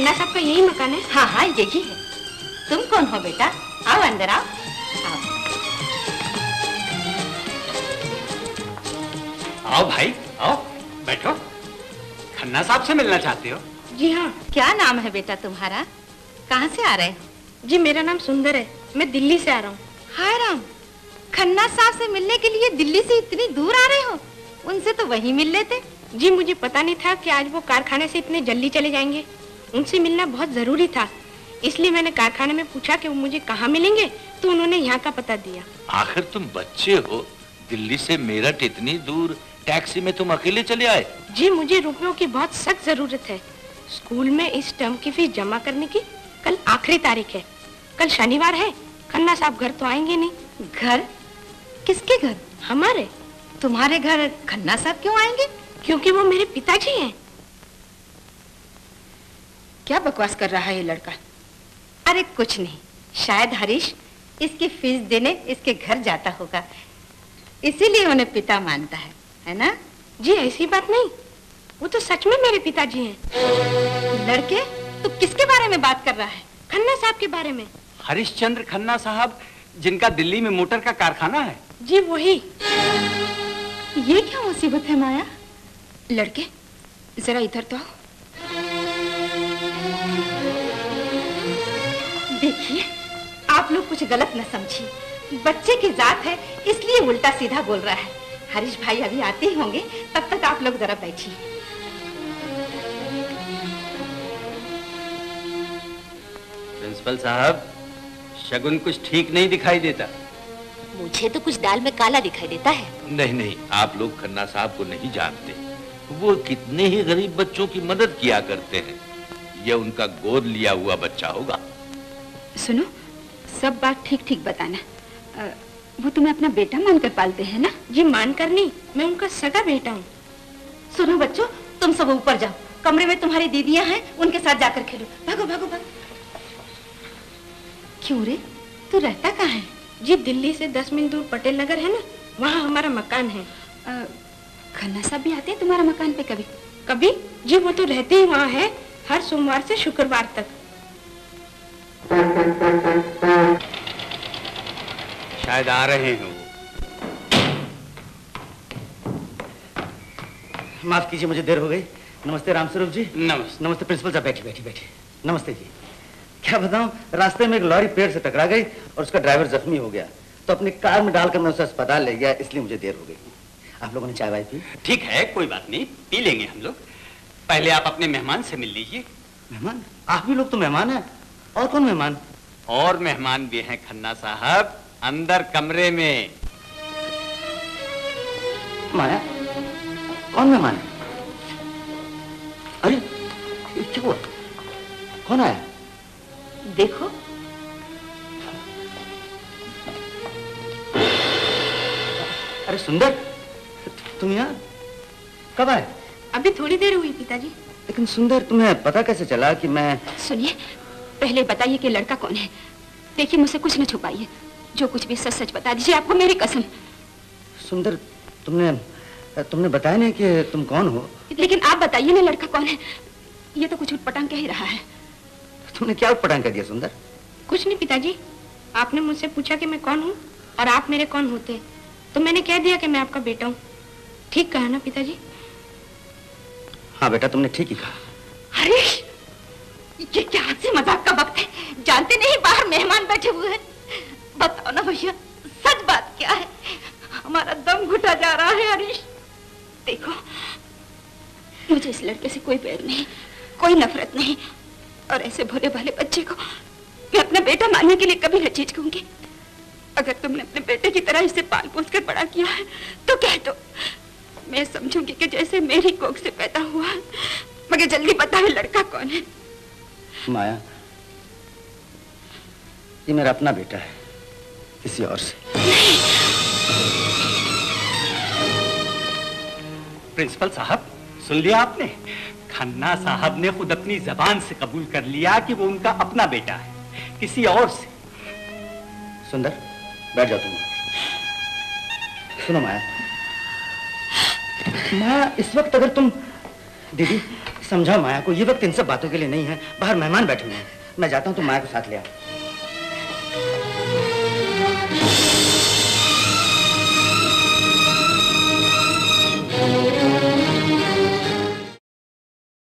खन्ना साहब का यही मकान है? हाँ हाँ यही है। तुम कौन हो बेटा? आओ अंदर आओ। आओ भाई आओ, बैठो। खन्ना साहब से मिलना चाहते हो? जी हाँ। क्या नाम है बेटा तुम्हारा? कहाँ से आ रहे हो? जी मेरा नाम सुंदर है, मैं दिल्ली से आ रहा हूँ। हाय राम, खन्ना साहब से मिलने के लिए दिल्ली से इतनी दूर आ रहे हो? उनसे तो वहीं मिल लेते। जी मुझे पता नहीं था कि आज वो कारखाने से इतने जल्दी चले जाएंगे। उनसे मिलना बहुत जरूरी था, इसलिए मैंने कारखाने में पूछा कि वो मुझे कहाँ मिलेंगे, तो उन्होंने यहाँ का पता दिया। आखिर तुम बच्चे हो, दिल्ली से मेरठ इतनी दूर टैक्सी में तुम अकेले चले आए? जी मुझे रुपयों की बहुत सख्त जरूरत है। स्कूल में इस टर्म की फीस जमा करने की कल आखिरी तारीख है। कल शनिवार है, खन्ना साहब घर तो आएंगे नहीं। घर? किसके घर? हमारे। तुम्हारे घर खन्ना साहब क्यों आएंगे? क्योंकि वो मेरे पिताजी हैं। क्या बकवास कर रहा है ये लड़का? अरे कुछ नहीं, शायद हरीश इसकी फीस देने इसके घर जाता होगा, इसीलिए उन्हें पिता मानता है ना? जी ऐसी बात नहीं, वो तो सच में मेरे पिताजी हैं। लड़के, तू किसके बारे में बात कर रहा है? खन्ना साहब के बारे में। हरिश्चंद्र खन्ना साहब, जिनका दिल्ली में मोटर का कारखाना है। जी वही। ये क्या मुसीबत है माया? लड़के जरा इधर तो आओ। देखिए, आप लोग कुछ गलत न समझिए, बच्चे की जात है इसलिए उल्टा सीधा बोल रहा है। हरीश भाई अभी आते ही होंगे, तब तक आप लोग जरा बैठिए। प्रिंसिपल साहब, शगुन कुछ ठीक नहीं दिखाई देता। मुझे तो कुछ दाल में काला दिखाई देता है। नहीं नहीं, आप लोग खन्ना साहब को नहीं जानते। वो कितने ही गरीब बच्चों की मदद किया करते हैं। ये उनका गोद लिया हुआ बच्चा होगा। सुनो, सब बात ठीक ठीक बताना। वो तुम्हें अपना बेटा मानकर पालते हैं ना? जी मानकर नहीं, मैं उनका सगा बेटा हूँ। सुनो बच्चों, तुम सब ऊपर जाओ, कमरे में तुम्हारी दीदियां हैं, उनके साथ जाकर खेलो। भागो भागो भागो। क्यों रे, तू रहता कहाँ है? जी दिल्ली से 10 मील दूर पटेल नगर है ना, वहाँ हमारा मकान है। खन्ना साहब भी आते हैं तुम्हारा मकान पे कभी? कभी? जी वो तो रहते ही वहाँ है, हर सोमवार से शुक्रवार तक। शायद आ रहे हैं वो। माफ कीजिए, मुझे देर हो गई। नमस्ते रामस्वरूप जी। नमस्ते। नमस्ते प्रिंसिपल साहब, बैठिए बैठिए बैठिए। नमस्ते जी। क्या बताऊं, रास्ते में एक लॉरी पेड़ से टकरा गई और उसका ड्राइवर जख्मी हो गया, तो अपनी कार में डालकर मैं उसे अस्पताल ले गया, इसलिए मुझे देर हो गई। आप लोगों ने चाय वाय पी? ठीक है, कोई बात नहीं, पी लेंगे हम लोग। पहले आप अपने मेहमान से मिल लीजिए। मेहमान? आप भी लोग तो मेहमान हैं। और कौन मेहमान? और मेहमान भी हैं खन्ना साहब, अंदर कमरे में। माया, कौन मेहमान है? अरे ये क्या हुआ? कौन आया? देखो। अरे सुंदर, तुम यहाँ कब आए? अभी थोड़ी देर हुई पिताजी। लेकिन सुंदर, तुम्हें पता कैसे चला कि मैं? सुनिए, पहले बताइए कि लड़का कौन है। देखिए, मुझसे कुछ न छुपाइए, जो कुछ भी सच सच बता दीजिए, आपको मेरी कसम। सुंदर, तुमने बताया नहीं कि तुम कौन हो। लेकिन आप बताइए ना, लड़का कौन है? ये तो कुछ उटपटांग कह ही रहा है। तुमने क्या उटपटांग कर दिया सुंदर? कुछ नहीं पिताजी, आपने मुझसे पूछा कि मैं कौन हूँ और आप मेरे कौन होते, तो मैंने कह दिया कि मैं आपका बेटा हूँ। ठीक कहा ना पिताजी? हाँ बेटा, तुमने ठीक ही कहा। हरीश, ये क्या हंसी मजाक का वक्त है? जानते नहीं बाहर मेहमान बैठे हुए हैं? बताओ ना भैया, सच बात क्या है? हमारा दम घुटा जा रहा है हरीश। देखो, मुझे इस लड़के से कोई बैर नहीं, कोई नफरत नहीं, और ऐसे भोले भाले बच्चे को मैं अपना बेटा मानने के लिए कभी न झिझकूंगी। अगर तुमने अपने बेटे की तरह इसे पाल पोस कर बड़ा किया है तो कह दो, मैं समझूंगी कि जैसे मेरी कोख से पैदा हुआ। मगर जल्दी बताओ, लड़का कौन है? माया, ये मेरा अपना बेटा है, किसी और से। प्रिंसिपल साहब, सुन लिया आपने? खन्ना साहब ने खुद अपनी जबान से कबूल कर लिया कि वो उनका अपना बेटा है, किसी और से। सुंदर, बैठ जाओ तुम। सुनो माया, इस वक्त अगर तुम दीदी समझाओ माया को, ये वक्त इन सब बातों के लिए नहीं है। बाहर मेहमान बैठे हुए हैं। मैं जाता हूँ, तुम माया को साथ ले आओ।